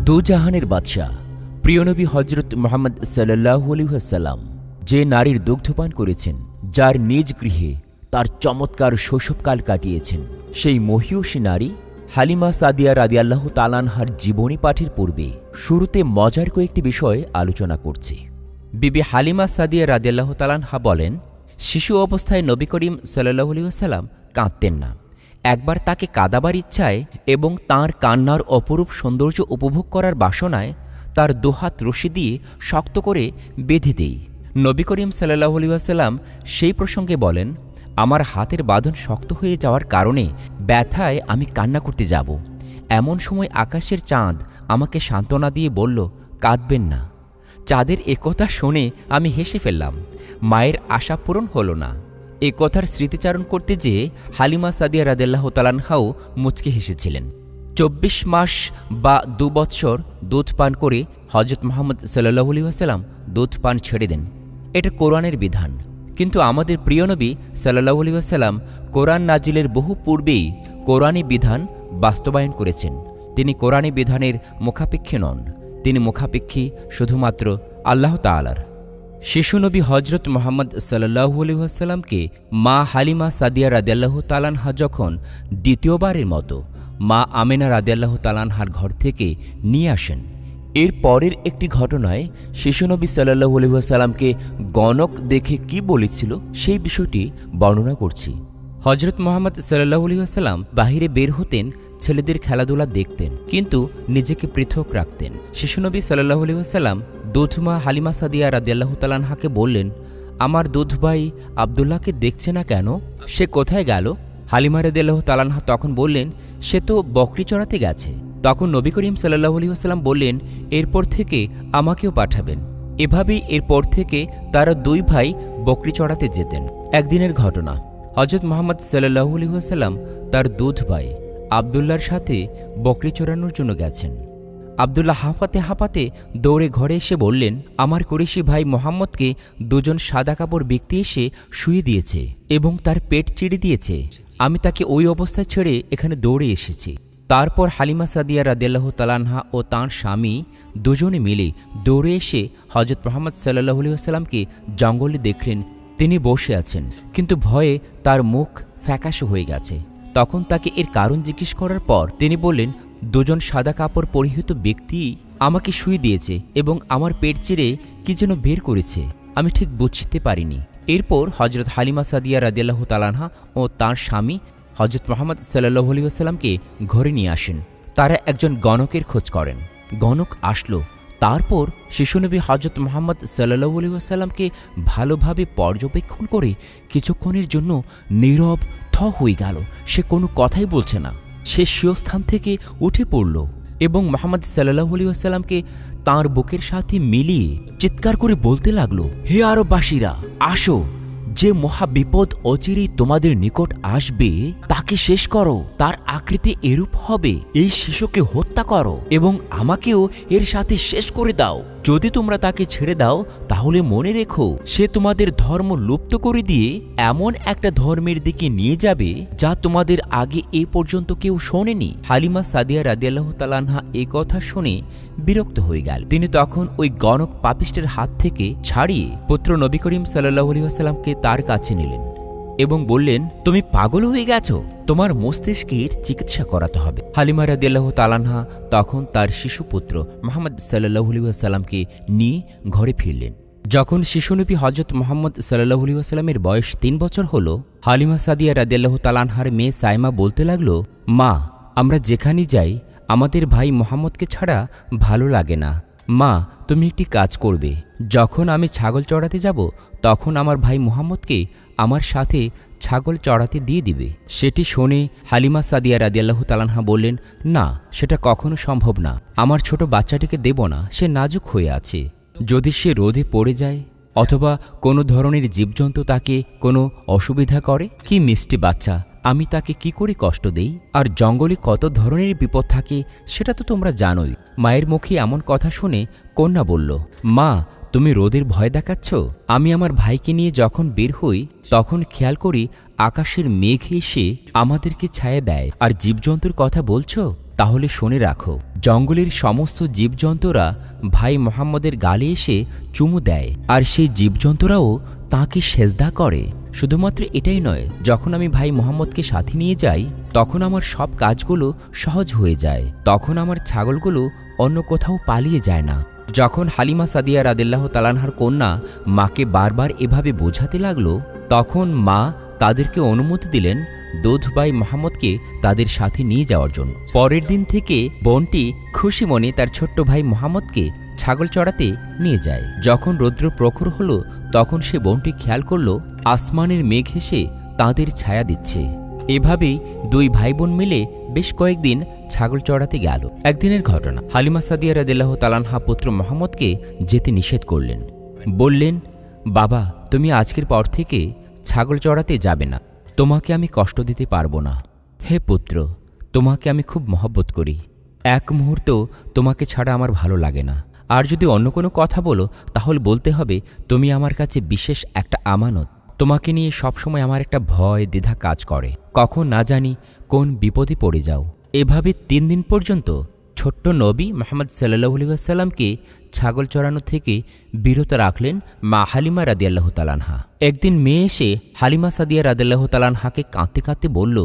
দুজাহানের বাদশাহ প্রিয়নবী হজরত মুহাম্মদ সাল্লাল্লাহু আলাইহি ওয়াসাল্লাম যে নারীর দুগ্ধপান করেছেন, যার নিজ গৃহে তার চমৎকার শৈশবকাল কাটিয়েছেন, সেই মহীয়সী নারী হালিমা সাদিয়া রাদিয়াল্লাহু তাআলা আনহার জীবনী পাঠের পূর্বে শুরুতে মজার কয়েকটি বিষয় আলোচনা করছি। বিবি হালিমা সাদিয়া রাদিয়াল্লাহু তাআলা আনহা বলেন, শিশু অবস্থায় নবী করিম সাল্লাল্লাহু আলাইহি ওয়াসাল্লাম কাঁদতেন না। একবার তাকে কাঁদাবার ইচ্ছায় এবং তাঁর কান্নার অপরূপ সৌন্দর্য উপভোগ করার বাসনায় তার দুহাত রশি দিয়ে শক্ত করে বেঁধে দেই। নবী করিম সাল্লাল্লাহু আলাইহি ওয়াসাল্লাম সেই প্রসঙ্গে বলেন, আমার হাতের বাঁধন শক্ত হয়ে যাওয়ার কারণে ব্যথায় আমি কান্না করতে যাব। এমন সময় আকাশের চাঁদ আমাকে সান্ত্বনা দিয়ে বলল, কাঁদবেন না। চাঁদের একথা শুনে আমি হেসে ফেললাম। মায়ের আশা পূরণ হল না। এ কথার স্মৃতিচারণ করতে যেয়ে হালিমা সাদিয়া রাদিয়াল্লাহু তাআলা আনহাও মুচকে হেসেছিলেন। ২৪ মাস বা ২ বৎসর দুধ পান করে হজরত মুহাম্মদ সাল্লাল্লাহু আলাইহি ওয়াসাল্লাম দুধ পান ছেড়ে দেন। এটা কোরআনের বিধান। কিন্তু আমাদের প্রিয় নবী সাল্লাল্লাহু আলাইহি ওয়াসাল্লাম কোরআন নাজিলের বহু পূর্বেই কোরআনী বিধান বাস্তবায়ন করেছেন। তিনি কোরআনী বিধানের মুখাপেক্ষী নন, তিনি মুখাপেক্ষী শুধুমাত্র আল্লাহ তাআলার। শিশুনবী হজরত মুহাম্মদ সাল্লাল্লাহু আলাইহি ওয়াসাল্লামকে মা হালিমা সাদিয়া রাদিয়াল্লাহু তাআলা আনহা যখন দ্বিতীয়বারের মতো মা আমেনা রাদিয়াল্লাহু তাআলা আনহার ঘর থেকে নিয়ে আসেন, এর পরের একটি ঘটনায় শিশুনবী সাল্লাল্লাহু আলাইহি ওয়াসাল্লামকে গণক দেখে কি বলেছিল সেই বিষয়টি বর্ণনা করছি। হজরত মুহাম্মদ সাল্লাল্লাহু আলাইহি ওয়াসাল্লাম বাহিরে বের হতেন, ছেলেদের খেলাধুলা দেখতেন, কিন্তু নিজেকে পৃথক রাখতেন। শিশুনবী সাল্লাল্লাহু আলাইহি ওয়াসাল্লাম দুধমা হালিমা সাদিয়া রাদিয়াল্লাহু তাআলা আনহাকে বললেন, আমার দুধ ভাই আব্দুল্লাহকে দেখছে না কেন? সে কোথায় গেল? হালিমা রাদিয়াল্লাহু তাআলা আনহা তখন বললেন, সে তো বকরি চড়াতে গেছে। তখন নবী করিম সাল্লাল্লাহু আলাইহি ওয়াসাল্লাম বললেন, এরপর থেকে আমাকেও পাঠাবেন। এভাবেই এরপর থেকে তারা দুই ভাই বকরি চড়াতে যেতেন। একদিনের ঘটনা, হজরত মুহাম্মদ সাল্লাল্লাহু আলাইহি ওয়াসাল্লাম তার দুধ ভাই আব্দুল্লাহর সাথে বকরি চড়ানোর জন্য গেছেন। আব্দুল্লাহ হাঁপাতে হাঁপাতে দৌড়ে ঘরে এসে বললেন, আমার কুরাইশি ভাই মোহাম্মদকে দুজন সাদা কাপড় ব্যক্তি এসে শুয়ে দিয়েছে এবং তার পেট চিড়ে দিয়েছে। আমি তাকে ওই অবস্থায় ছেড়ে এখানে দৌড়ে এসেছি। তারপর হালিমা সাদিয়া রাদিয়াল্লাহু তাআলা আনহা ও তাঁর স্বামী দুজনে মিলে দৌড়ে এসে হজরত মুহাম্মদ সাল্লাল্লাহু আলাইহি ওয়াসাল্লামকে জঙ্গলে দেখলেন তিনি বসে আছেন, কিন্তু ভয়ে তার মুখ ফ্যাকাশে হয়ে গেছে। তখন তাকে এর কারণ জিজ্ঞেস করার পর তিনি বললেন, দুজন সাদা কাপড় পরিহিত ব্যক্তি আমাকে শুয়ে দিয়েছে এবং আমার পেট চিরে কি যেন বের করেছে, আমি ঠিক বুঝতে পারিনি। এরপর হজরত হালিমা সাদিয়া রাদিয়াল্লাহু তাআলা আনহা ও তাঁর স্বামী হজরত মুহাম্মদ সাল্লাল্লাহু আলাইহি ওয়াসাল্লামকে ঘরে নিয়ে আসেন। তারা একজন গণকের খোঁজ করেন। গণক আসলো। তারপর শিশুনবী হজরত মুহাম্মদ সাল্লাল্লাহু আলাইহি ওয়াসাল্লামকে ভালোভাবে পর্যবেক্ষণ করে কিছুক্ষণের জন্য নীরব হয়ে গেল। সে কোনো কথাই বলছে না। সে স্বীয় স্থান থেকে উঠে পড়ল এবং মুহাম্মদ সাল্লাল্লাহু আলাইহি ওয়াসাল্লামকে তাঁর বুকের সাথে মিলিয়ে চিৎকার করে বলতে লাগলো, হে আরববাসীরা, আসো, যে মহাবিপদ অচিরেই তোমাদের নিকট আসবে তাকে শেষ করো। তার আকৃতি এরূপ হবে, এই শিশুকে হত্যা করো এবং আমাকেও এর সাথে শেষ করে দাও। যদি তোমরা তাকে ছেড়ে দাও তাহলে মনে রেখো, সে তোমাদের ধর্ম লুপ্ত করে দিয়ে এমন একটা ধর্মের দিকে নিয়ে যাবে যা তোমাদের আগে এ পর্যন্ত কেউ শোনেনি। হালিমা সাদিয়া রাদিয়াল্লাহু তাআলা আনহা এই কথা শুনে বিরক্ত হয়ে গেল। তিনি তখন ওই গণক পাপিষ্টের হাত থেকে ছাড়িয়ে পুত্র নবী করিম সাল্লাল্লাহু আলাইহি ওয়াসাল্লামকে তার কাছে নিলেন এবং বললেন, তুমি পাগল হয়ে গেছো, তোমার মস্তিষ্কের চিকিৎসা করাতে হবে। হালিমা রাদিয়াল্লাহু তাআলা আনহা তখন তার শিশুপুত্র মুহাম্মদ সাল্লাল্লাহু আলাইহি ওয়াসাল্লামকে নিয়ে ঘরে ফিরলেন। যখন শিশুনবী হজরত মুহাম্মদ সাল্লাল্লাহু আলাইহি ওয়াসাল্লামের বয়স ৩ বছর হল, হালিমা সাদিয়া রাদিয়াল্লাহু তাআলা আনহার মেয়ে সাইমা বলতে লাগলো, মা, আমরা যেখানে যাই আমাদের ভাই মোহাম্মদকে ছাড়া ভালো লাগে না। মা, তুমি একটি কাজ করবে, যখন আমি ছাগল চড়াতে যাব তখন আমার ভাই মুহাম্মদকে আমার সাথে ছাগল চড়াতে দিয়ে দিবে। সেটি শুনে হালিমা সাদিয়া রাদিয়াল্লাহু তাআলা আনহা বললেন, না, সেটা কখনো সম্ভব না। আমার ছোট বাচ্চাটিকে দেব না, সে নাজুক হয়ে আছে। যদি সে রোদে পড়ে যায় অথবা কোনো ধরনের জীবজন্তু তাকে কোনো অসুবিধা করে, কি মিষ্টি বাচ্চা, আমি তাকে কি করে কষ্ট দেই? আর জঙ্গলে কত ধরনের বিপদ থাকে সেটা তো তোমরা জানোই। মায়ের মুখে এমন কথা শুনে কন্যা বলল, মা, তুমি রোদের ভয় দেখাচ্ছ? আমি আমার ভাইকে নিয়ে যখন বের হই তখন খেয়াল করি আকাশের মেঘ এসে আমাদেরকে ছায়া দেয়। আর জীবজন্তুর কথা বলছো? তাহলে শুনে রাখো, জঙ্গলের সমস্ত জীবজন্তুরা ভাই মোহাম্মদের গালে এসে চুমু দেয়, আর সেই জীবজন্তুরাও তাঁকে সেজদা করে। শুধুমাত্র এটাই নয়, যখন আমি ভাই মোহাম্মদকে সাথে নিয়ে যাই তখন আমার সব কাজগুলো সহজ হয়ে যায়। তখন আমার ছাগলগুলো অন্য কোথাও পালিয়ে যায় না। যখন হালিমা সাদিয়া রাদিয়াল্লাহু তাআলা আনহার কন্যা মাকে বারবার এভাবে বোঝাতে লাগলো, তখন মা তাদেরকে অনুমতি দিলেন দুধ ভাই মোহাম্মদকে তাদের সাথে নিয়ে যাওয়ার জন্য। পরের দিন থেকে বোনটি খুশি মনে তার ছোট্ট ভাই মোহাম্মদকে ছাগল চড়াতে নিয়ে যায়। যখন রৌদ্র প্রখর হলো তখন সে বোনটি খেয়াল করল আসমানের মেঘ এসে তাঁদের ছায়া দিচ্ছে। এভাবেই দুই ভাই বোন মিলে বেশ কয়েকদিন ছাগল চড়াতে গেল। একদিনের ঘটনা, হালিমা সাদিয়া রাদিয়াল্লাহু তাআলা আনহা পুত্র মোহাম্মদকে যেতে নিষেধ করলেন। বললেন, বাবা, তুমি আজকের পর থেকে ছাগল চড়াতে যাবে না, তোমাকে আমি কষ্ট দিতে পারবো না। হে পুত্র, তোমাকে আমি খুব মহব্বত করি, এক মুহূর্ত তোমাকে ছাড়া আমার ভালো লাগে না। আর যদি অন্য কোনো কথা বলো তাহলে বলতে হবে তুমি আমার কাছে বিশেষ একটা আমানত। তোমাকে নিয়ে সবসময় আমার একটা ভয় দ্বিধা কাজ করে, কখন না জানি কোন বিপদে পড়ে যাও। এভাবে 3 দিন পর্যন্ত ছোট্ট নবী মুহাম্মদ সাল্লাল্লাহু আলাইহি ওয়াসাল্লামকে ছাগল চড়ানো থেকে বিরত রাখলেন মা হালিমা রাদিয়াল্লাহু তাআলা আনহা। একদিন মেয়ে এসে হালিমা সাদিয়া রাদিয়াল্লাহু তাআলা আনহাকে কাঁদতে কাঁদতে বলল,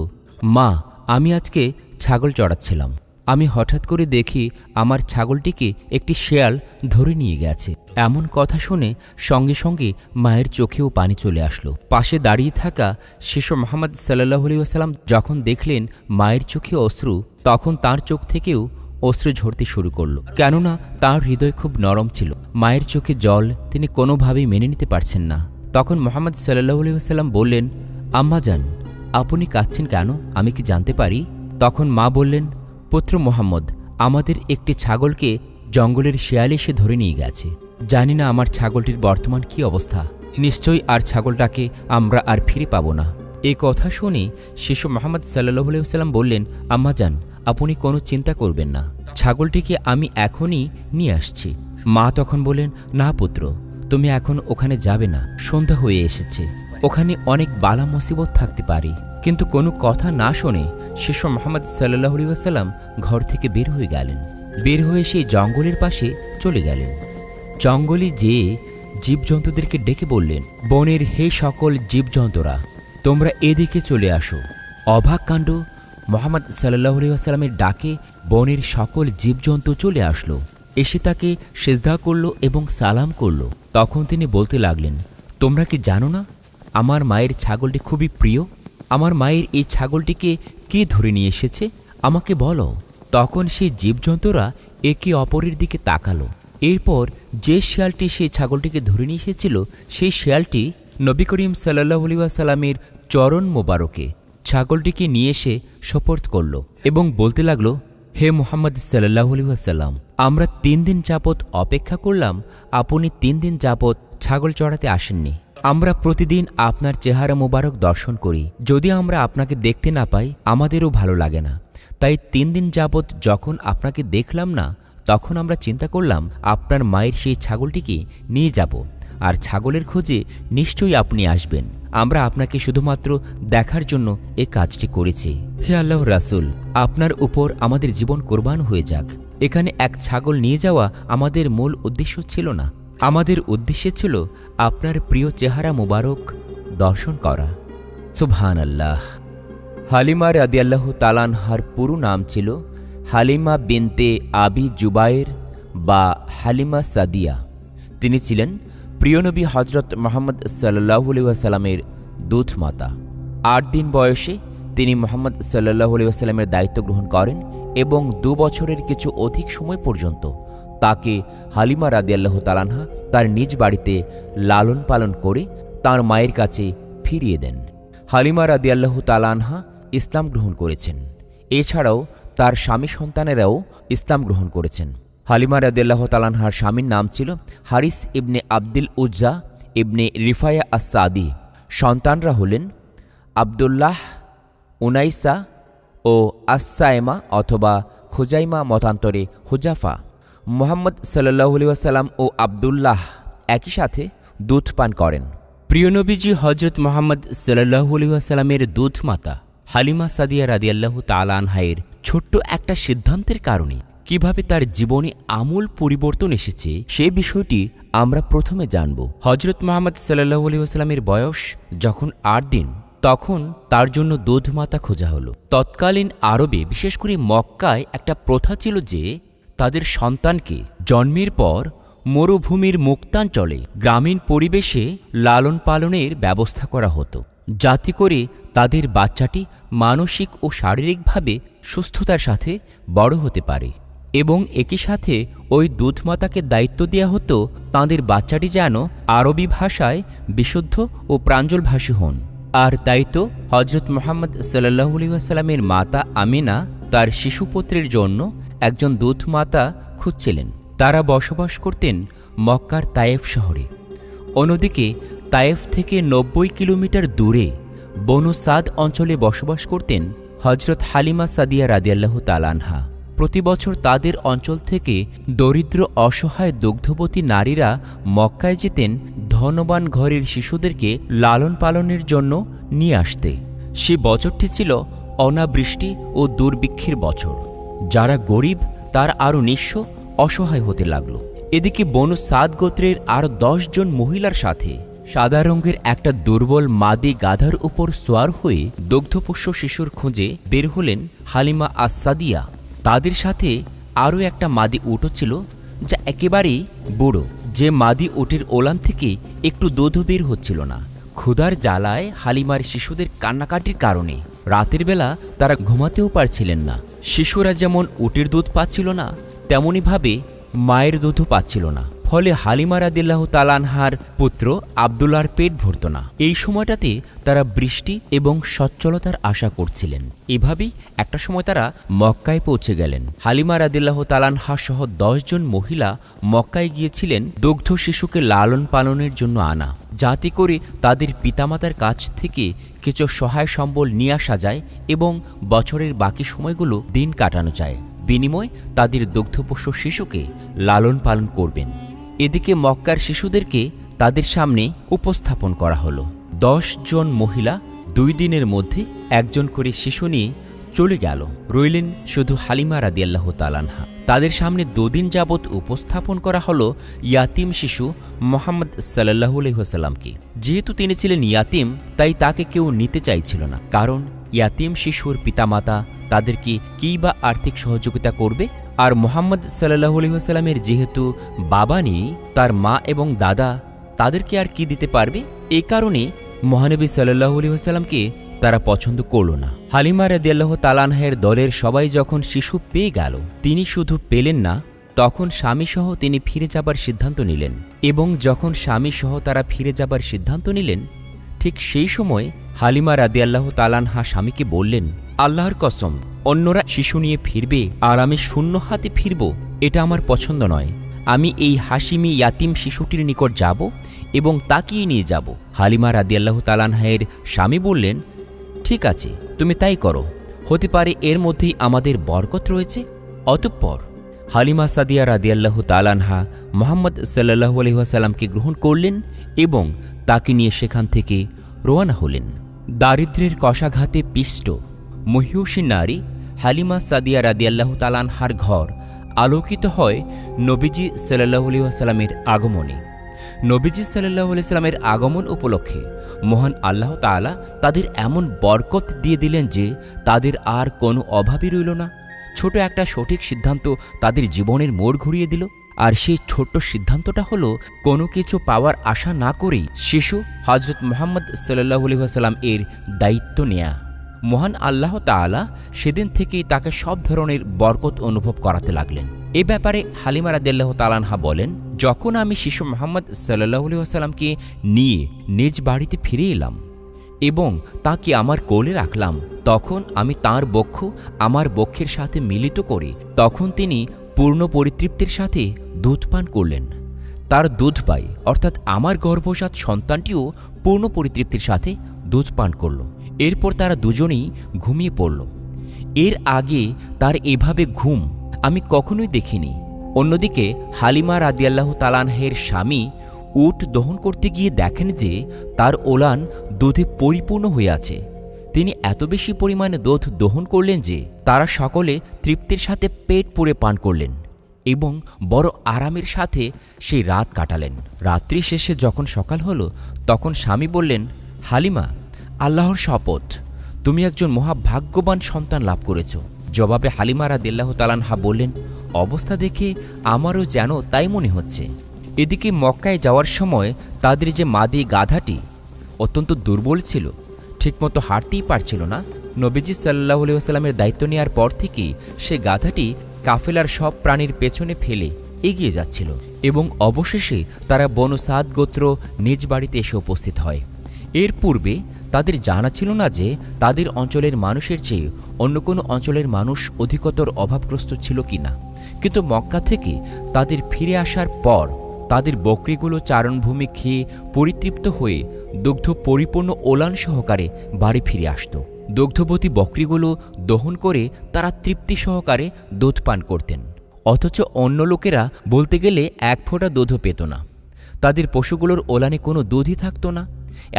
মা, আমি আজকে ছাগল চড়াচ্ছিলাম, আমি হঠাৎ করে দেখি আমার ছাগলটিকে একটি শেয়াল ধরে নিয়ে গেছে। এমন কথা শুনে সঙ্গে সঙ্গে মায়ের চোখেও পানি চলে আসলো। পাশে দাঁড়িয়ে থাকা শিশু মুহাম্মদ সাল্লাল্লাহু আলাইহি ওয়াসাল্লাম যখন দেখলেন মায়ের চোখে অশ্রু, তখন তার চোখ থেকেও অশ্রু ঝরতে শুরু করলো, কেননা তার হৃদয় খুব নরম ছিল। মায়ের চোখে জল তিনি কোনোভাবেই মেনে নিতে পারছেন না। তখন মুহাম্মদ সাল্লাল্লাহু আলাইহি ওয়াসাল্লাম বললেন, আম্মাজান, আপনি কাঁদছেন কেন, আমি কি জানতে পারি? তখন মা বললেন, পুত্র মোহাম্মদ, আমাদের একটি ছাগলকে জঙ্গলের শেয়াল এসে ধরে নিয়ে গেছে। জানি না আমার ছাগলটির বর্তমান কি অবস্থা, নিশ্চয়ই আর ছাগলটাকে আমরা আর ফিরে পাব না। এই কথা শুনে শিশু মুহাম্মদ সাল্লাল্লাহু আলাইহি ওয়াসাল্লাম বললেন, আম্মাজান, আপনি কোনো চিন্তা করবেন না, ছাগলটিকে আমি এখনই নিয়ে আসছি। মা তখন বলেন, না পুত্র, তুমি এখন ওখানে যাবে না, সন্ধ্যা হয়ে এসেছে, ওখানে অনেক বালা মুসিবত থাকতে পারে। কিন্তু কোনো কথা না শুনে শিশু মুহাম্মদ সাল্লাল্লাহু আলাইহি ওয়াসাল্লাম ঘর থেকে বের হয়ে গেলেন। বের হয়ে সেই জঙ্গলের পাশে চলে গেলেন। জঙ্গলে যেয়ে জীবজন্তুদেরকে ডেকে বললেন, বনের হে সকল জীবজন্তুরা, তোমরা এদিকে চলে আসো। অবাক কাণ্ড, মুহাম্মদ সাল্লাল্লাহু আলাইহি ওয়াসাল্লামের ডাকে বনের সকল জীবজন্তু চলে আসলো, এসে তাকে সিজদা করল এবং সালাম করল। তখন তিনি বলতে লাগলেন, তোমরা কি জানো না আমার মায়ের ছাগলটি খুবই প্রিয়? আমার মায়ের এই ছাগলটিকে কে ধরে নিয়ে এসেছে, আমাকে বলো। তখন সেই জীবজন্তুরা একে অপরের দিকে তাকালো। এরপর যে শেয়ালটি সেই ছাগলটিকে ধরে নিয়ে এসেছিল, সেই শেয়ালটি নবী করিম সাল্লাল্লাহু আলাইহি ওয়াসাল্লামের চরণ মোবারকে ছাগলটিকে নিয়ে এসে সোপর্দ করল এবং বলতে লাগলো, হে মুহাম্মদ সাল্লাল্লাহু আলাইহি ওয়াসাল্লাম, আমরা 3 দিন যাবৎ অপেক্ষা করলাম, আপনি 3 দিন যাবৎ ছাগল চড়াতে আসেননি। আমরা প্রতিদিন আপনার চেহারা মোবারক দর্শন করি, যদি আমরা আপনাকে দেখতে না পাই আমাদেরও ভালো লাগে না। তাই 3 দিন যাবৎ যখন আপনাকে দেখলাম না, তখন আমরা চিন্তা করলাম আপনার মায়ের সেই ছাগলটিকে নিয়ে যাব, আর ছাগলের খোঁজে নিশ্চয়ই আপনি আসবেন। আমরা আপনাকে শুধুমাত্র দেখার জন্য এ কাজটি করেছি। হে আল্লাহর রাসূল, আপনার উপর আমাদের জীবন কোরবান হয়ে যাক। এখানে এক ছাগল নিয়ে যাওয়া আমাদের মূল উদ্দেশ্য ছিল না, আমাদের উদ্দেশ্য ছিল আপনার প্রিয় চেহারা মোবারক দর্শন করা। সুবহানাল্লাহ। হালিমা রাদিয়াল্লাহু তাআলা আনহার পুরো নাম ছিল হালিমা বিনতে আবি জুবায়ের বা হালিমা সাদিয়া। তিনি ছিলেন প্রিয় নবী হযরত মুহাম্মদ সাল্লাল্লাহু আলাইহি ওয়াসাল্লামের দুধ মাতা। 8 দিন বয়সে তিনি মুহাম্মদ সাল্লাল্লাহু আলাইহি ওয়াসাল্লামের দায়িত্ব গ্রহণ করেন এবং 2 বছরের কিছু অধিক সময় পর্যন্ত তাকে হালিমা রাদিয়াল্লাহু তাআলা আনহা তার নিজ বাড়িতে লালন পালন করে তার মায়ের কাছে ফিরিয়ে দেন। হালিমা রাদিয়াল্লাহু তাআলা আনহা ইসলাম গ্রহণ করেছেন। এছাড়াও তার স্বামী সন্তানেরাও ইসলাম গ্রহণ করেছেন। হালিমা রাদিয়াল্লাহু তাআলা আনহার স্বামীর নাম ছিল হারিস ইবনে আব্দুল উজ্জা ইবনে রিফায়া আস-সাদি। সন্তানরা হলেন আব্দুল্লাহ, উনাইসা ও আসসায়েমা অথবা খুজাইমা, মতান্তরে হুজাফা। মুহাম্মদ সাল্লাল্লাহু আলাইহি ওয়াসাল্লাম ও আব্দুল্লাহ একই সাথে দুধ পান করেন। প্রিয় নবীজি হযরত মুহাম্মদ সাল্লাল্লাহু আলাইহি ওয়াসাল্লামের দুধ মাতা হালিমা সাদিয়া রাদিয়াল্লাহু তাআলা আনহায়ের ছোট্ট একটা সিদ্ধান্তের কারণে কিভাবে তার জীবনে আমূল পরিবর্তন এসেছে সে বিষয়টি আমরা প্রথমে জানব। হজরত মুহাম্মদ সাল্লাল্লাহু আলাইহি ওয়াসাল্লামের বয়স যখন ৮ দিন, তখন তার জন্য দুধমাতা খোঁজা হলো। তৎকালীন আরবে, বিশেষ করে মক্কায় একটা প্রথা ছিল যে তাদের সন্তানকে জন্মের পর মরুভূমির মুক্তাঞ্চলে গ্রামীণ পরিবেশে লালন পালনের ব্যবস্থা করা হতো, যাতে করে তাদের বাচ্চাটি মানসিক ও শারীরিকভাবে সুস্থতার সাথে বড় হতে পারে, এবং একই সাথে ওই দুধমাতাকে দায়িত্ব দেওয়া হতো তাঁদের বাচ্চাটি যেন আরবি ভাষায় বিশুদ্ধ ও প্রাঞ্জলভাষী হন। আর তাই তো হজরত মুহাম্মদ সাল্লাল্লাহু আলাইহি ওয়াসাল্লামের মাতা আমিনা তার শিশুপুত্রের জন্য একজন দুধমাতা খুঁজছিলেন। তারা বসবাস করতেন মক্কার তায়েফ শহরে। অন্যদিকে তায়েফ থেকে ৯০ কিলোমিটার দূরে বনু সাদ অঞ্চলে বসবাস করতেন হজরত হালিমা সাদিয়া রাদিয়াল্লাহু তাআলা আনহা। প্রতি বছর তাদের অঞ্চল থেকে দরিদ্র অসহায় দুগ্ধবতী নারীরা মক্কায় যেতেন ধনবান ঘরের শিশুদেরকে লালন পালনের জন্য নিয়ে আসতে। সে বছরটি ছিল অনাবৃষ্টি ও দুর্ভিক্ষের বছর। যারা গরিব তার আরও নিঃস্ব অসহায় হতে লাগল। এদিকে বনু সাদ গোত্রের আর ১০ জন মহিলার সাথে সাদা রঙের একটা দুর্বল মাদি গাধার উপর সোয়ার হয়ে দুগ্ধপোষ্য শিশুর খোঁজে বের হলেন হালিমা আস-সাদিয়া। তাদের সাথে আরও একটা মাদি উটও ছিল, যা একেবারেই বুড়ো, যে মাদি উটের ওলান থেকে একটু দুধও বের হচ্ছিল না। ক্ষুধার জ্বালায় হালিমার শিশুদের কান্নাকাটির কারণে রাতের বেলা তারা ঘুমাতেও পারছিলেন না। শিশুরা যেমন উটের দুধ পাচ্ছিল না, তেমনইভাবে মায়ের দুধও পাচ্ছিল না। ফলে হালিমা রাদিয়াল্লাহু তাআলা আনহার পুত্র আব্দুল্লাহর পেট ভরত না। এই সময়টাতে তারা বৃষ্টি এবং সচ্ছলতার আশা করছিলেন। এভাবেই একটা সময় তারা মক্কায় পৌঁছে গেলেন। হালিমা রাদিয়াল্লাহু তাআলা আনহা সহ ১০ জন মহিলা মক্কায় গিয়েছিলেন দুগ্ধ শিশুকে লালন পালনের জন্য আনা, যাতে করে তাদের পিতামাতার কাছ থেকে কিছু সহায় সম্বল নিয়ে আসা যায় এবং বছরের বাকি সময়গুলো দিন কাটানো যায়। বিনিময় তাদের দুগ্ধপোষ্য শিশুকে লালন পালন করবেন। এদিকে মক্কার শিশুদেরকে তাদের সামনে উপস্থাপন করা হলো। ১০ জন মহিলা ২ দিনের মধ্যে একজন করে শিশু নিয়ে চলে গেল। রইলেন শুধু হালিমা রাদিয়াল্লাহু তাআলা আনহা। তাদের সামনে ২ দিন যাবৎ উপস্থাপন করা হলো ইয়াতিম শিশু মুহাম্মদ সাল্লাল্লাহু আলাইহি ওয়াসাল্লামকে। যেহেতু তিনি ছিলেন ইয়াতিম, তাই তাকে কেউ নিতে চাইছিল না, কারণ ইয়াতিম শিশুর পিতামাতা তাদেরকে কী বা আর্থিক সহযোগিতা করবে। আর মুহাম্মদ সাল্লাল্লাহু আলাইহি ওয়াসাল্লামের যেহেতু বাবা নেই, তার মা এবং দাদা তাদেরকে আর কি দিতে পারবে। এই কারণে মহানবী সাল্লাল্লাহু আলাইহি ওয়াসাল্লামকে তারা পছন্দ করল না। হালিমা রাদিয়াল্লাহু তাআলা আনহার দলের সবাই যখন শিশু পেয়ে গেল, তিনি শুধু পেলেন না, তখন স্বামীসহ তিনি ফিরে যাবার সিদ্ধান্ত নিলেন। এবং যখন স্বামীসহ তারা ফিরে যাবার সিদ্ধান্ত নিলেন, ঠিক সেই সময় হালিমা রাদিয়াল্লাহু তাআলা আনহা স্বামীকে বললেন, আল্লাহর কসম, অন্যরা শিশু নিয়ে ফিরবে আর আমি শূন্য হাতে ফিরব, এটা আমার পছন্দ নয়। আমি এই হাশিমি ইয়াতিম শিশুটির নিকট যাব এবং তাকিয়ে নিয়ে যাব। হালিমা রাদিয়াল্লাহু তাআলা আনহার স্বামী বললেন, ঠিক আছে, তুমি তাই করো, হতে পারে এর মধ্যেই আমাদের বরকত রয়েছে। অতঃপর হালিমা সাদিয়া রাদিয়াল্লাহু তাআলা আনহা মুহাম্মদ সাল্লাল্লাহু আলাইহি ওয়াসাল্লামকে গ্রহণ করলেন এবং তাকে নিয়ে সেখান থেকে রওনা হলেন। দারিদ্র্যের কষাঘাতে পিষ্ট মহিয়সী নারী হালিমা সাদিয়া রাদিয়াল্লাহু তাআলা আনহার ঘর আলোকিত হয় নবীজি সাল্লাল্লাহু আলাইহি ওয়াসাল্লামের আগমনে। নবীজি সাল্লাল্লাহু আলাইহি ওয়াসাল্লামের আগমন উপলক্ষে মহান আল্লাহ তাআলা তাদের এমন বরকত দিয়ে দিলেন যে তাদের আর কোনো অভাবই রইল না। ছোট একটা সঠিক সিদ্ধান্ত তাদের জীবনের মোড় ঘুরিয়ে দিল। আর সেই ছোট্ট সিদ্ধান্তটা হলো কোনো কিছু পাওয়ার আশা না করেই শিশু হজরত মুহাম্মদ সাল্লাল্লাহু আলাইহি ওয়াসাল্লাম এর দায়িত্ব নেয়া। মহান আল্লাহ তাআলা সেদিন থেকেই তাকে সব ধরনের বরকত অনুভব করাতে লাগলেন। এ ব্যাপারে হালিমা রাদিয়াল্লাহু তাআলা আনহা বলেন, যখন আমি শিশু মুহাম্মদ সাল্লাল্লাহু আলাইহি ওয়াসাল্লামকে নিয়ে নিজ বাড়িতে ফিরে এলাম এবং তাকে আমার কোলে রাখলাম, তখন আমি তাঁর বক্ষ আমার বক্ষের সাথে মিলিত করে তখন তিনি পূর্ণ পরিতৃপ্তির সাথে দুধ পান করলেন। তার দুধ পাই অর্থাৎ আমার গর্ভজাত সন্তানটিও পূর্ণ পরিতৃপ্তির সাথে দুধ পান করল। এরপর তারা দুজনেই ঘুমিয়ে পড়ল। এর আগে তার এভাবে ঘুম আমি কখনোই দেখিনি। অন্যদিকে হালিমা রাদিয়াল্লাহু তাআলা আনহার স্বামী উট দহন করতে গিয়ে দেখেন যে তার ওলান দুধে পরিপূর্ণ হয়ে আছে। তিনি এত বেশি পরিমাণে দুধ দহন করলেন যে তারা সকলে তৃপ্তির সাথে পেট পুরে পান করলেন এবং বড় আরামের সাথে সেই রাত কাটালেন। রাত্রি শেষে যখন সকাল হলো তখন স্বামী বললেন, হালিমা, আল্লাহর শপথ, তুমি একজন মহাভাগ্যবান সন্তান লাভ করেছ। জবাবে হালিমা রাদিয়াল্লাহু তাআলা আনহা বললেন, অবস্থা দেখে আমারও যেন তাই মনে হচ্ছে। এদিকে মক্কায় যাওয়ার সময় তাদের যে মাদি গাধাটি অত্যন্ত দুর্বল ছিল, ঠিকমতো হাঁটতেই পারছিল না। নবীজি সাল্লাল্লাহু আলাইহি ওয়াসাল্লামের দায়িত্ব নেওয়ার পর থেকেই সে গাধাটি কাফেলার সব প্রাণীর পেছনে ফেলে এগিয়ে যাচ্ছিল এবং অবশেষে তারা বনু সাদ গোত্র নিজ বাড়িতে এসে উপস্থিত হয়। এর পূর্বে তাদের জানা ছিল না যে তাদের অঞ্চলের মানুষের চেয়ে অন্য কোনো অঞ্চলের মানুষ অধিকতর অভাবগ্রস্ত ছিল কিনা, কিন্তু মক্কা থেকে তাদের ফিরে আসার পর তাদের বকরিগুলো চারণভূমি খেয়ে পরিতৃপ্ত হয়ে দুগ্ধ পরিপূর্ণ ওলান সহকারে বাড়ি ফিরে আসত। দুগ্ধবতী বকরিগুলো দহন করে তারা তৃপ্তি সহকারে দুধ পান করতেন, অথচ অন্য লোকেরা বলতে গেলে এক ফোঁটা দুধও পেত না। তাদের পশুগুলোর ওলানে কোনো দুধই থাকত না।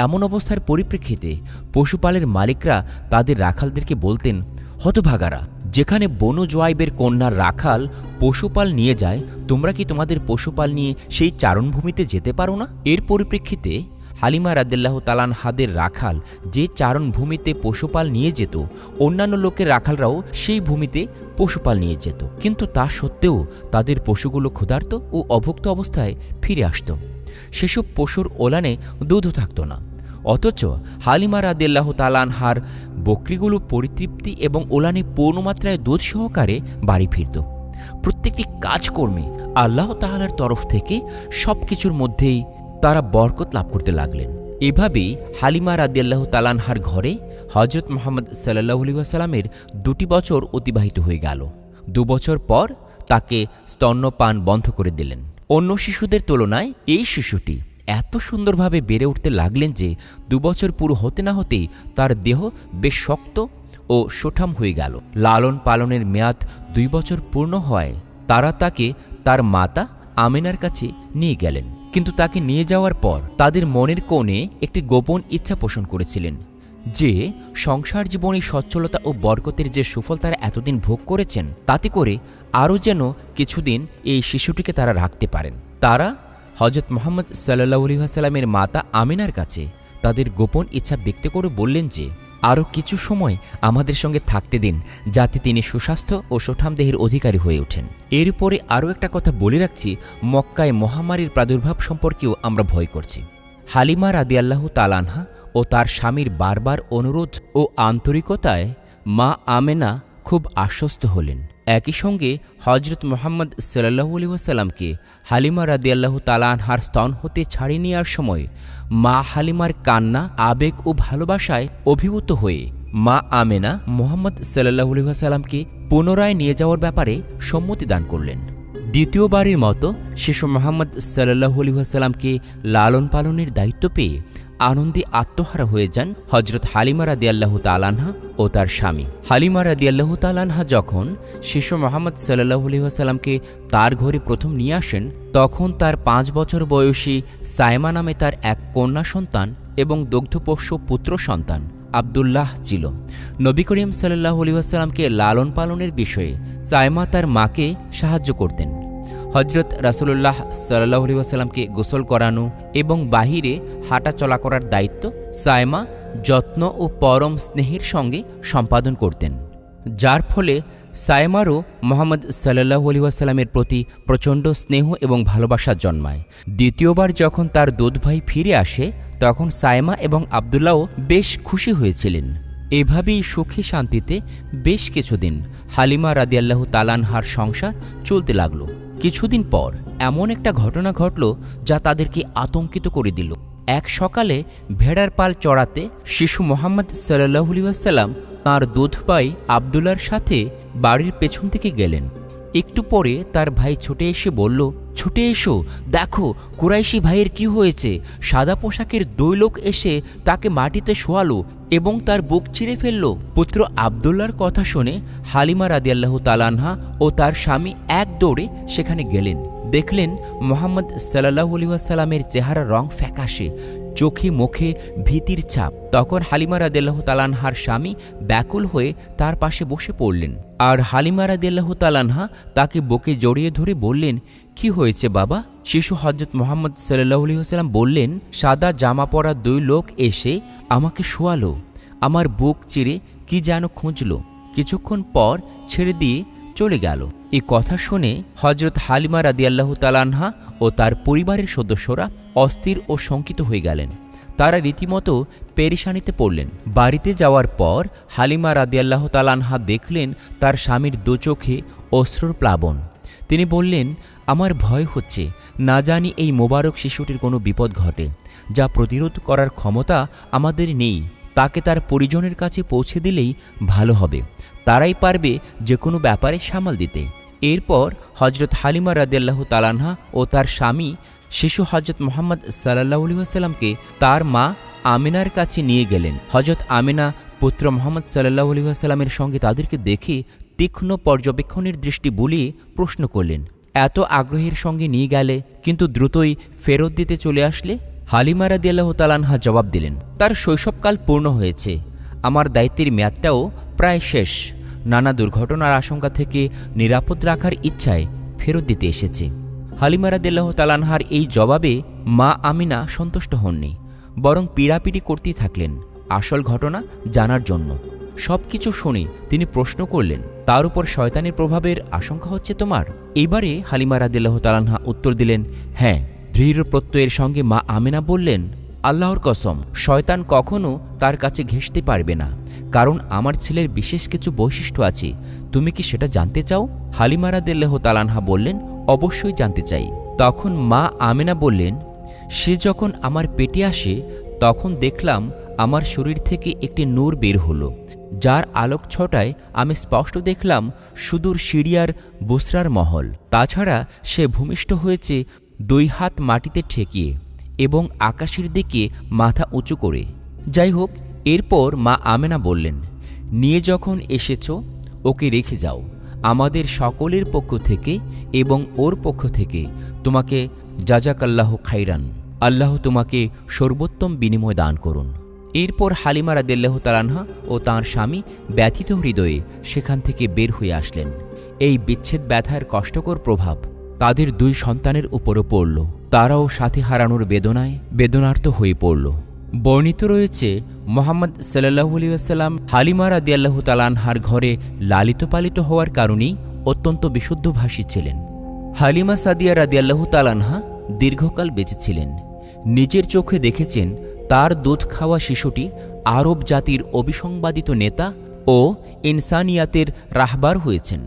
এমন অবস্থার পরিপ্রেক্ষিতে পশুপালের মালিকরা তাদের রাখালদেরকে বলতেন, হতভাগারা, যেখানে বনু জোয়াইবের কন্যার রাখাল পশুপাল নিয়ে যায়, তোমরা কি তোমাদের পশুপাল নিয়ে সেই চারণভূমিতে যেতে পারো না? এর পরিপ্রেক্ষিতে হালিমা রাদিয়াল্লাহু তাআলা আনহাদের রাখাল যে চারণভূমিতে পশুপাল নিয়ে যেত, অন্যান্য লোকের রাখালরাও সেই ভূমিতে পশুপাল নিয়ে যেত, কিন্তু তা সত্ত্বেও তাদের পশুগুলো ক্ষুধার্ত ও অভুক্ত অবস্থায় ফিরে আসত। সেসব পশুর ওলানে দুধও থাকত না, অথচ হালিমা রাদিয়াল্লাহু তাআলা আনহার বকরিগুলো পরিতৃপ্তি এবং ওলানে পূর্ণমাত্রায় দুধ সহকারে বাড়ি ফিরত। প্রত্যেকটি কাজকর্মে আল্লাহ তাআলার তরফ থেকে সবকিছুর মধ্যেই তারা বরকত লাভ করতে লাগলেন। এভাবেই হালিমা রাদিয়াল্লাহু তাআলা আনহার ঘরে হযরত মুহাম্মদ সাল্লাল্লাহু আলাইহি ওয়াসাল্লামের 2টি বছর অতিবাহিত হয়ে গেল। 2 বছর পর তাকে স্তন্যপান বন্ধ করে দিলেন। অন্য শিশুদের তুলনায় এই শিশুটি এত সুন্দরভাবে বেড়ে উঠতে লাগলেন যে 2 বছর পুরো হতে না হতেই তার দেহ বেশ শক্ত ও সুঠাম হয়ে গেল। লালন পালনের মেয়াদ 2 বছর পূর্ণ হওয়ায় তারা তাকে তার মাতা আমিনার কাছে নিয়ে গেলেন, কিন্তু তাকে নিয়ে যাওয়ার পর তাদের মনের কোণে একটি গোপন ইচ্ছা পোষণ করেছিলেন যে সংসার জীবনে সচ্ছলতা ও বরকতের যে সুফল তারা এতদিন ভোগ করেছেন, তাতে করে আরও যেন কিছুদিন এই শিশুটিকে তারা রাখতে পারেন। তারা হযরত মুহাম্মদ সাল্লাল্লাহু আলাইহি ওয়াসাল্লামের মাতা আমিনার কাছে তাদের গোপন ইচ্ছা ব্যক্ত করে বললেন যে আরও কিছু সময় আমাদের সঙ্গে থাকতে দিন, যাতে তিনি সুস্বাস্থ্য ও সুঠাম দেহের অধিকারী হয়ে ওঠেন। এর উপরে আরও একটা কথা বলে রাখছি, মক্কায় মহামারীর প্রাদুর্ভাব সম্পর্কেও আমরা ভয় করছি। হালিমা রাদিয়াল্লাহু তাআলা আনহা ও তার স্বামীর বারবার অনুরোধ ও আন্তরিকতায় মা আমেনা খুব আশ্বস্ত হলেন। একই সঙ্গে হযরত মুহাম্মদ সাল্লাল্লাহু আলাইহি ওয়াসাল্লামকে হালিমা রাদিয়াল্লাহু তাআলা আনহার স্তন হতে ছাড়িয়ে নেওয়ার সময় মা হালিমার কান্না, আবেগ ও ভালোবাসায় অভিভূত হয়ে মা আমেনা মুহাম্মদ সাল্লাল্লাহু আলাইহি ওয়াসাল্লামকে পুনরায় নিয়ে যাওয়ার ব্যাপারে সম্মতি দান করলেন। দ্বিতীয়বারের মতো শিশু মুহাম্মদ সাল্লাল্লাহু আলাইহি ওয়াসাল্লামকে লালন পালনের দায়িত্ব পেয়ে আনন্দে আত্মহারা হয়ে যান হযরত হালিমা রাদিয়াল্লাহু তাআলা আনহা ও তার স্বামী। হালিমা রাদিয়াল্লাহু তাআলা আনহা যখন শিশু মুহাম্মদ সাল্লাল্লাহু আলাইহি ওয়াসাল্লামকে তার ঘরে প্রথম নিয়ে আসেন, তখন তার 5 বছর বয়সী সায়মা নামে তার এক কন্যা সন্তান এবং দুগ্ধপোষ্য পুত্র সন্তান আব্দুল্লাহ ছিল। নবী করিম সাল্লাল্লাহু আলাইহি ওয়াসাল্লামকে লালন পালনের বিষয়ে সায়মা তার মাকে সাহায্য করতেন। হযরত রাসূলুল্লাহ সাল্লাল্লাহু আলাইহি ওয়াসাল্লামকে গোসল করানো এবং বাহিরে হাঁটা চলা করার দায়িত্ব সায়মা যত্ন ও পরম স্নেহের সঙ্গে সম্পাদন করতেন, যার ফলে সায়মারও মুহাম্মদ সাল্লাল্লাহু আলাইহি ওয়াসাল্লামের প্রতি প্রচণ্ড স্নেহ এবং ভালোবাসা জন্মায়। দ্বিতীয়বার যখন তার দুধ ভাই ফিরে আসে, তখন সায়মা এবং আব্দুল্লাহও বেশ খুশি হয়েছিলেন। এভাবেই সুখে শান্তিতে বেশ কিছুদিন হালিমা রাদিয়াল্লাহু তাআলা আনহার সংসার চলতে লাগলো। কিছুদিন পর এমন একটা ঘটনা ঘটল যা তাদেরকে আতঙ্কিত করে দিল। এক সকালে ভেড়ার পাল চড়াতে শিশু মুহাম্মদ সাল্লাল্লাহু আলাইহি ওয়াসাল্লাম তাঁর দুধ ভাই আব্দুল্লাহর সাথে বাড়ির পেছন থেকে গেলেন। একটু পরে তার ভাই ছুটে এসে বলল, ছুটে এসো, দেখো কুরাইশি ভাইয়ের কি হয়েছে। সাদা পোশাকের 2 লোক এসে তাকে মাটিতে শোয়ালো এবং তার বুক চিরে ফেলল। পুত্র আব্দুল্লাহর কথা শুনে হালিমা রাদিয়াল্লাহু তাআলা আনহা ও তার স্বামী এক দৌড়ে সেখানে গেলেন। দেখলেন মুহাম্মদ সাল্লাল্লাহু আলাইহি ওয়াসাল্লামের চেহারা রং ফ্যাকাশে, চোখে মুখে ভীতির ছাপ। তখন হালিমা রাদিয়াল্লাহু তাআলা আনহার স্বামী ব্যাকুল হয়ে তার পাশে বসে পড়লেন, আর হালিমা রাদিয়াল্লাহু তাআলা আনহা তাকে বুকে জড়িয়ে ধরে বললেন, কি হয়েছে বাবা? শিশু হযরত মুহাম্মদ সাল্লাল্লাহু আলাইহি ওয়াসাল্লাম বললেন, সাদা জামা পরা দুই লোক এসে আমাকে শোয়ালো, আমার বুক চিরে কি যেন খুঁজল, কিছুক্ষণ পর ছেড়ে দিয়ে চলে গেল। এই কথা শুনে হযরত হালিমা রাদিয়াল্লাহু তাআলা আনহা ও তার পরিবারের সদস্যরা অস্থির ও শঙ্কিত হয়ে গেলেন। তারা রীতিমতো পেরেশানিতে পড়লেন। বাড়িতে যাওয়ার পর হালিমা রাদিয়াল্লাহু তাআলা আনহা দেখলেন তার স্বামীর দু চোখে অশ্রুর প্লাবন। তিনি বললেন, আমার ভয় হচ্ছে, না জানি এই মোবারক শিশুটির কোনো বিপদ ঘটে, যা প্রতিরোধ করার ক্ষমতা আমাদের নেই। তাকে তার পরিজনের কাছে পৌঁছে দিলেই ভালো হবে, তারাই পারবে যে কোনো ব্যাপারে সামাল দিতে। এরপর হযরত হালিমা রাদিয়াল্লাহু তাআলা আনহা ও তার স্বামী শিশু হযরত মুহাম্মদ সাল্লাল্লাহু আলাইহি ওয়াসাল্লামকে তার মা আমিনার কাছে নিয়ে গেলেন। হযরত আমিনা পুত্র মুহাম্মদ সাল্লাল্লাহু আলাইহি ওয়াসাল্লামের সঙ্গে তাদেরকে দেখে তীক্ষ্ণ পর্যবেক্ষণের দৃষ্টি বুলিয়ে প্রশ্ন করলেন, এত আগ্রহের সঙ্গে নিয়ে গেলে কিন্তু দ্রুতই ফেরত দিতে চলে আসলে? হালিমা রাদিয়াল্লাহু তাআলা আনহা জবাব দিলেন, তার শৈশবকাল পূর্ণ হয়েছে, আমার দায়িত্বের মেয়াদটাও প্রায় শেষ। নানা দুর্ঘটনার আশঙ্কা থেকে নিরাপদ রাখার ইচ্ছায় ফেরত দিতে এসেছে। হালিমা রাদিয়াল্লাহু তাআলা আনহার এই জবাবে মা আমিনা সন্তুষ্ট হননি, বরং পীড়াপিড়ি করতেই থাকলেন আসল ঘটনা জানার জন্য। সব কিছু শুনে তিনি প্রশ্ন করলেন, তার উপর শয়তানের প্রভাবের আশঙ্কা হচ্ছে তোমার? এইবারে হালিমা রাদিয়াল্লাহু তাআলা আনহা উত্তর দিলেন, হ্যাঁ। দৃঢ় প্রত্যয়ের সঙ্গে মা আমিনা বললেন, আল্লাহর কসম, শয়তান কখনো তার কাছে ঘেঁষতে পারবে না, কারণ আমার ছেলের বিশেষ কিছু বৈশিষ্ট্য আছে। তুমি কি সেটা জানতে চাও? হালিমা রাদিয়াল্লাহু তাআলা আনহা বললেন, অবশ্যই জানতে চাই। তখন মা আমিনা বললেন, সে যখন আমার পেটে আসে তখন দেখলাম আমার শরীর থেকে একটি নূর বের হলো, যার আলোক ছটায় আমি স্পষ্ট দেখলাম সুদূর সিরিয়ার বুসরার মহল। তাছাড়া সে ভূমিষ্ঠ হয়েছে 2 হাত মাটিতে ঠেকিয়ে এবং আকাশের দিকে মাথা উঁচু করে। যাই হোক, এরপর মা আমেনা বললেন, নিয়ে যখন এসেছ ওকে রেখে যাও। আমাদের সকলের পক্ষ থেকে এবং ওর পক্ষ থেকে তোমাকে জাজাকাল্লাহু খাইরান, আল্লাহ তোমাকে সর্বোত্তম বিনিময় দান করুন। এরপর হালিমা রাদিয়াল্লাহু তাআলা আনহা ও তাঁর স্বামী ব্যথিত হৃদয়ে সেখান থেকে বের হয়ে আসলেন। এই বিচ্ছেদ ব্যথার কষ্টকর প্রভাব তাদের 2 সন্তানের উপরও পড়ল। তারাও সাথী হারানোর বেদনায় বেদনার্ত হয়ে পড়ল। বর্ণিত রয়েছে, মুহাম্মদ সাল্লাল্লাহু আলাইহি ওয়াসাল্লাম হালিমা রাদিয়াল্লাহু তাআলা আনহার ঘরে লালিত পালিত হওয়ার কারণেই অত্যন্ত বিশুদ্ধভাষী ছিলেন। হালিমা সাদিয়া রাদিয়াল্লাহু তাআলা আনহা দীর্ঘকাল বেঁচে ছিলেন। নিজের চোখে দেখেছেন তার দুধ খাওয়া শিশুটি আরব জাতির অবিসংবাদিত নেতা ও ইনসানিয়াতের রাহবার হয়েছেন,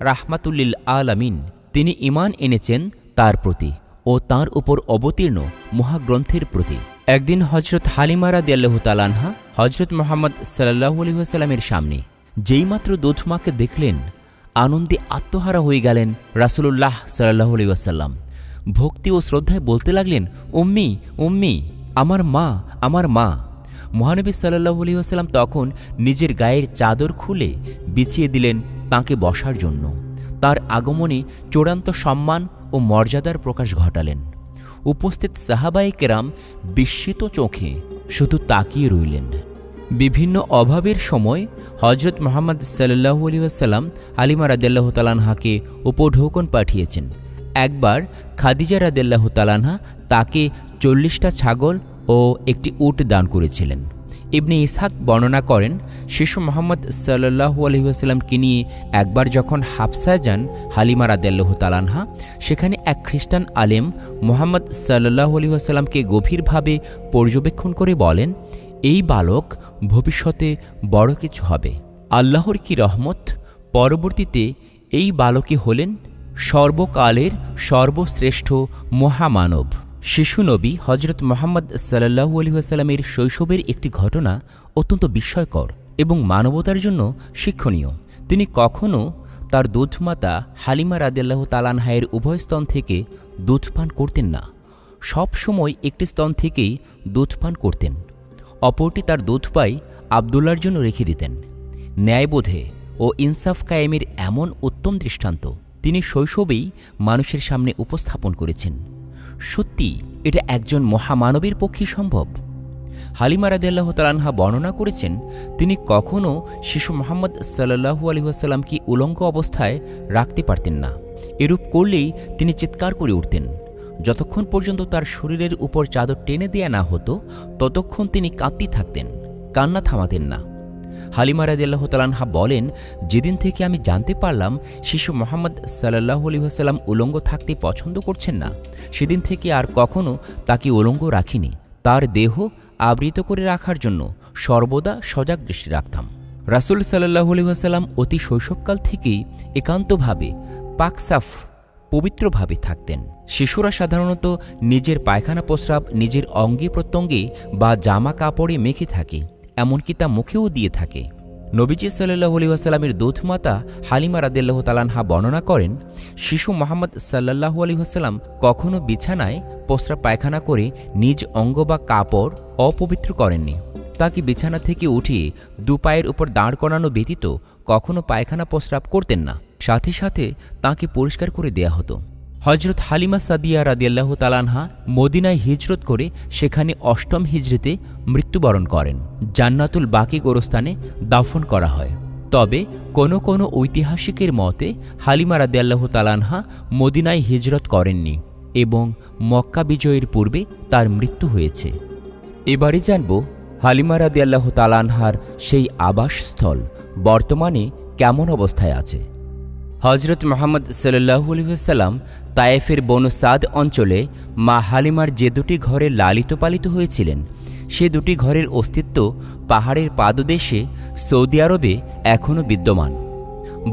রাহমাতুল্লিল আলামিন। তিনি ঈমান এনেছেন তার প্রতি ও তাঁর উপর অবতীর্ণ মহাগ্রন্থের প্রতি। একদিন হযরত হালিমা রাদিয়াল্লাহু তাআলা আনহা হযরত মুহাম্মদ সাল্লাল্লাহু আলাইহি ওয়াসাল্লামের সামনে যেইমাত্র দুধমাকে দেখলেন, আনন্দে আত্মহারা হয়ে গেলেন রাসূলুল্লাহ সাল্লাল্লাহু আলাইহি ওয়াসাল্লাম। ভক্তি ও শ্রদ্ধায় বলতে লাগলেন, উম্মি উম্মি, আমার মা, আমার মা। মহানবী সাল্লাল্লাহু আলাইহি ওয়াসাল্লাম তখন নিজের গায়ের চাদর খুলে বিছিয়ে দিলেন তাঁকে বসার জন্য। তার আগমনে চূড়ান্ত সম্মান ও মর্যাদার প্রকাশ ঘটালেন। উপস্থিত সাহাবায়ে কেরাম বিস্মিত চোখে শুধু তাকিয়ে রইলেন। বিভিন্ন অভাবের সময় হযরত মুহাম্মদ সাল্লাল্লাহু আলাইহি ওয়াসাল্লাম হালিমা রাদিয়াল্লাহু তাআলা আনহাকে উপঢৌকন পাঠিয়েছেন। একবার খাদিজা রাদিয়াল্লাহু তাআলা আনহা তাকে 40টা ছাগল ও একটি উট দান করেছিলেন। ইবনে ইসহাক বর্ণনা করেন, শিশু মুহাম্মদ সাল্লাল্লাহু আলাইহি ওয়াসাল্লামকে নিয়ে একবার যখন হাবসায় যান হালিমা রাদিয়াল্লাহু তাআলা আনহা, সেখানে এক খ্রিস্টান আলেম মুহাম্মদ সাল্লাল্লাহু আলাইহি ওয়াসাল্লামকে গভীরভাবে পর্যবেক্ষণ করে বলেন, এই বালক ভবিষ্যতে বড় কিছু হবে। আল্লাহর কি রহমত! পরবর্তীতে এই বালকই হলেন সর্বকালের সর্বশ্রেষ্ঠ মহামানব। শিশু নবী হযরত মুহাম্মদ সাল্লাল্লাহু আলাইহি ওয়াসাল্লামের শৈশবের একটি ঘটনা অত্যন্ত বিস্ময়কর এবং মানবতার জন্য শিক্ষণীয়। তিনি কখনও তার দুধমাতা হালিমা রাদিয়াল্লাহু তাআলা আনহায়ের উভয় স্তন থেকে দুধ পান করতেন না। সব সময় একটি স্তন থেকেই দুধ পান করতেন, অপরটি তার দুধ পাই আবদুল্লাহর জন্য রেখে দিতেন। ন্যায়বোধে ও ইনসাফ কায়েমের এমন উত্তম দৃষ্টান্ত তিনি শৈশবেই মানুষের সামনে উপস্থাপন করেছেন। সত্যি এটা একজন মহামানবের পক্ষে সম্ভব? হালিমা রাদিয়াল্লাহু তাআলা আনহা বর্ণনা করেছেন, তিনি কখনও শিশু মুহাম্মদ সাল্লাল্লাহু আলাইহি ওয়াসাল্লামকে উলঙ্গ অবস্থায় রাখতে পারতেন না। এরূপ করলেই তিনি চিৎকার করে উঠতেন। যতক্ষণ পর্যন্ত তার শরীরের উপর চাদর টেনে দেয়া না হতো ততক্ষণ তিনি কাঁদতে থাকতেন, কান্না থামাতেন না। হালিমা রাদিয়াল্লাহু তাআলা আনহা বলেন, যেদিন থেকে আমি জানতে পারলাম শিশু মুহাম্মদ সাল্লাল্লাহু আলাইহি ওয়াসাল্লাম উলঙ্গ থাকতে পছন্দ করছেন না, সেদিন থেকে আর কখনো তাকে উলঙ্গ রাখিনি। তার দেহ আবৃত করে রাখার জন্য সর্বদা সজাগ দৃষ্টি রাখতাম। রাসূল সাল্লাল্লাহু আলাইহি ওয়াসাল্লাম অতি শৈশবকাল থেকেই একান্তভাবে পাকসাফ পবিত্রভাবে থাকতেন। শিশুরা সাধারণত নিজের পায়খানা প্রস্রাব নিজের অঙ্গে প্রত্যঙ্গে বা জামা কাপড়ে মেখে থাকে, এমনকি তা মুখেও দিয়ে থাকে। নবীজি সাল্লাল্লাহু আলাইহি ওয়াসাল্লামের দৌথমাতা হালিমা রাদিয়াল্লাহু তাআলা আনহা বর্ণনা করেন, শিশু মুহাম্মদ সাল্লাল্লাহু আলাইহি ওয়াসাল্লাম কখনো বিছানায় প্রস্রাব পায়খানা করে নিজ অঙ্গ বা কাপড় অপবিত্র করেননি। তাকে বিছানা থেকে উঠিয়ে দুপায়ের উপর দাঁড় করানো ব্যতীত কখনো পায়খানা প্রস্রাব করতেন না। সাথে সাথে তাকে পরিষ্কার করে দেয়া হতো। হজরত হালিমা সাদিয়া রাদিয়াল্লাহু তাআলা আনহা মদিনায় হিজরত করে সেখানে ৮ম হিজরিতে মৃত্যুবরণ করেন। জান্নাতুল বাকি গোরস্থানে দাফন করা হয়। তবে কোনো কোনো ঐতিহাসিকের মতে হালিমা রাদিয়াল্লাহু তাআলা আনহা মদিনায় হিজরত করেননি এবং মক্কা বিজয়ের পূর্বে তার মৃত্যু হয়েছে। এবারে জানব হালিমা রাদিয়াল্লাহু তাআলা আনহার সেই আবাসস্থল বর্তমানে কেমন অবস্থায় আছে। হজরত মুহাম্মদ সাল্লাল্লাহু আলাইহি ওয়াসাল্লাম তায়েফের বনু সাদ অঞ্চলে মা হালিমার যে দুটি ঘরে লালিত পালিত হয়েছিলেন, সে দুটি ঘরের অস্তিত্ব পাহাড়ের পাদদেশে সৌদি আরবে এখনও বিদ্যমান।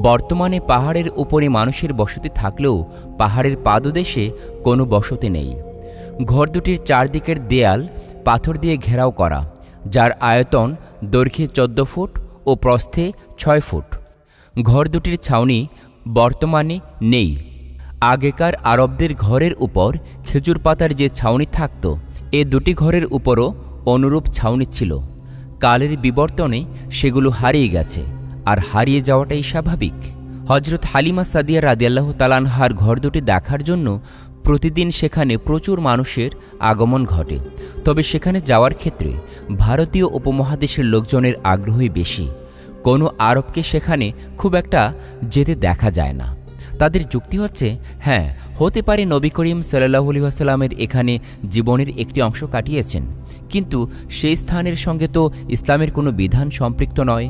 বর্তমানে পাহাড়ের উপরে মানুষের বসতি থাকলেও পাহাড়ের পাদদেশে কোনো বসতি নেই। ঘর দুটির চারদিকের দেয়াল পাথর দিয়ে ঘেরাও করা, যার আয়তন দৈর্ঘ্যে 14 ফুট ও প্রস্থে 6 ফুট। ঘর দুটির ছাউনি বর্তমানে নেই। আগেকার আরবদের ঘরের উপর খেজুর পাতার যে ছাউনি থাকত, এ দুটি ঘরের উপরও অনুরূপ ছাউনি ছিল। কালের বিবর্তনে সেগুলো হারিয়ে গেছে, আর হারিয়ে যাওয়াটাই স্বাভাবিক। হজরত হালিমা সাদিয়া রাদিয়াল্লাহু তাআলা আনহার ঘর দুটি দেখার জন্য প্রতিদিন সেখানে প্রচুর মানুষের আগমন ঘটে। তবে সেখানে যাওয়ার ক্ষেত্রে ভারতীয় উপমহাদেশের লোকজনের আগ্রহই বেশি। কোনো আরবকে সেখানে খুব একটা যেতে দেখা যায় না। তাদের যুক্তি হচ্ছে, হ্যাঁ, হতে পারে নবী করিম সাল্লাল্লাহু আলাইহি ওয়াসাল্লামের এখানে জীবনের একটি অংশ কাটিয়েছেন, কিন্তু সেই স্থানের সঙ্গে তো ইসলামের কোনো বিধান সম্পৃক্ত নয়।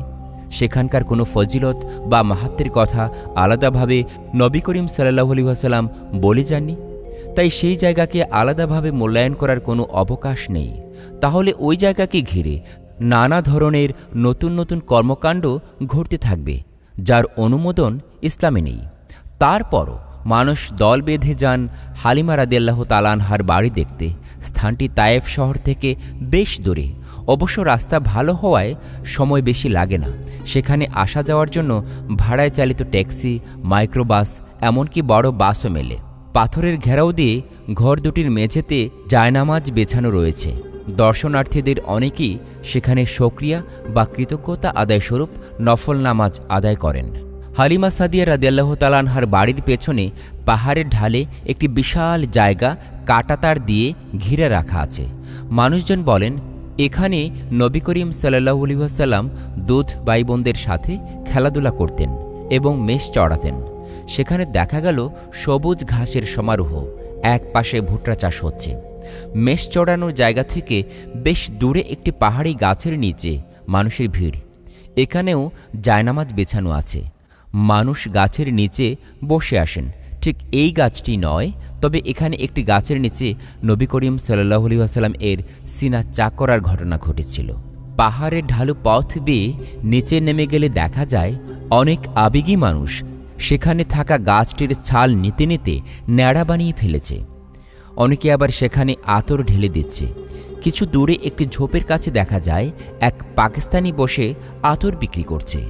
সেখানকার কোনো ফজিলত বা মাহাত্ম্যের কথা আলাদাভাবে নবী করিম সাল্লাল্লাহু আলাইহি ওয়াসাল্লাম বলে যাননি। তাই সেই জায়গাকে আলাদাভাবে মূল্যায়ন করার কোনো অবকাশ নেই। তাহলে ওই জায়গাকে ঘিরে নানা ধরনের নতুন নতুন কর্মকাণ্ড ঘটতে থাকবে, যার অনুমোদন ইসলামে নেই। তারপরও মানুষ দল বেঁধে যান হালিমা রাদিয়াল্লাহু তাআলা আনহার বাড়ি দেখতে। স্থানটি তায়েফ শহর থেকে বেশ দূরে। অবশ্য রাস্তা ভালো হওয়ায় সময় বেশি লাগে না। সেখানে আসা যাওয়ার জন্য ভাড়ায় চালিত ট্যাক্সি, মাইক্রোবাস, এমনকি বড় বাসও মেলে। পাথরের ঘেরাও দিয়ে ঘর দুটির মেঝেতে জায়নামাজ বেছানো রয়েছে। দর্শনার্থীদের অনেকেই সেখানে শুকরিয়া বা কৃতজ্ঞতা আদায়স্বরূপ নফল নামাজ আদায় করেন। হালিমা সাদিয়া রাদিয়াল্লাহু তাআলা আনহার বাড়ির পেছনে পাহাড়ের ঢালে একটি বিশাল জায়গা কাঁটাতার দিয়ে ঘিরে রাখা আছে। মানুষজন বলেন, এখানে নবী করিম সাল্লাল্লাহু আলাইহি ওয়াসাল্লাম দুধ ভাই বোনদের সাথে খেলাধুলা করতেন এবং মেষ চড়াতেন। সেখানে দেখা গেল সবুজ ঘাসের সমারোহ, এক পাশে ভুট্টা চাষ হচ্ছে। মেষ চড়ানোর জায়গা থেকে বেশ দূরে একটি পাহাড়ি গাছের নিচে মানুষের ভিড়। এখানেও জায়নামাজ বেছানো আছে। মানুষ গাছের নিচে বসে আসেন। ঠিক এই গাছটি নয়, তবে এখানে একটি গাছের নিচে নবী করিম সাল্লাল্লাহু আলাইহি ওয়াসাল্লাম এর সিনা চাক করার ঘটনা ঘটেছিল। পাহাড়ের ঢালু পথ বেয়ে নিচে নেমে গেলে দেখা যায় অনেক আবেগী মানুষ সেখানে থাকা গাছটির ছাল নিতে নিতে ন্যাড়া বানিয়ে ফেলেছে। অনেকে আবার সেখানে আতর ঢেলে দিচ্ছে। কিছু দূরে একটি ঝোপের কাছে দেখা যায় এক পাকিস্তানি বসে আতর বিক্রি করছে।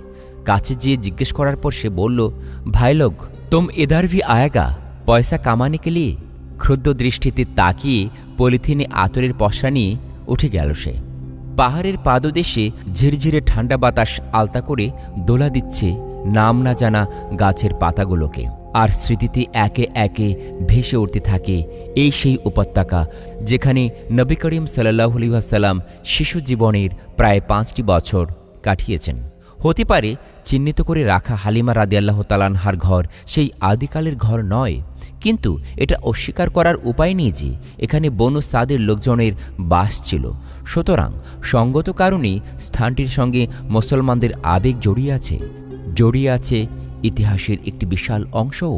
কাছে যেয়ে জিজ্ঞেস করার পর সে বলল, ভাই লোক, তুম ইধার ভি আয়েগা পয়সা কামানে কে লিয়ে। ক্ষুদ্র দৃষ্টিতে তাকিয়ে পলিথিনে আতরের পসরা নিয়ে উঠে গেল সে। পাহাড়ের পাদদেশে ঝিরঝিরে ঠান্ডা বাতাস আলতা করে দোলা দিচ্ছে নাম না জানা গাছের পাতাগুলোকে। আর স্মৃতিতে একে একে ভেসে উঠতে থাকে এই সেই উপত্যকা যেখানে নবী করিম সাল্লাল্লাহু আলাইহি ওয়াসাল্লাম শিশু জীবনের প্রায় 5টি বছর কাটিয়েছেন। হতে পারে চিহ্নিত করে রাখা হালিমা রাদিয়াল্লাহু তাআলা আনহার ঘর সেই আদিকালের ঘর নয়, কিন্তু এটা অস্বীকার করার উপায় নেই যে এখানে বনু সাদের লোকজনের বাস ছিল। সুতরাং সঙ্গত কারণেই স্থানটির সঙ্গে মুসলমানদের আবেগ জড়িয়ে আছে ইতিহাসের একটি বিশাল অংশও।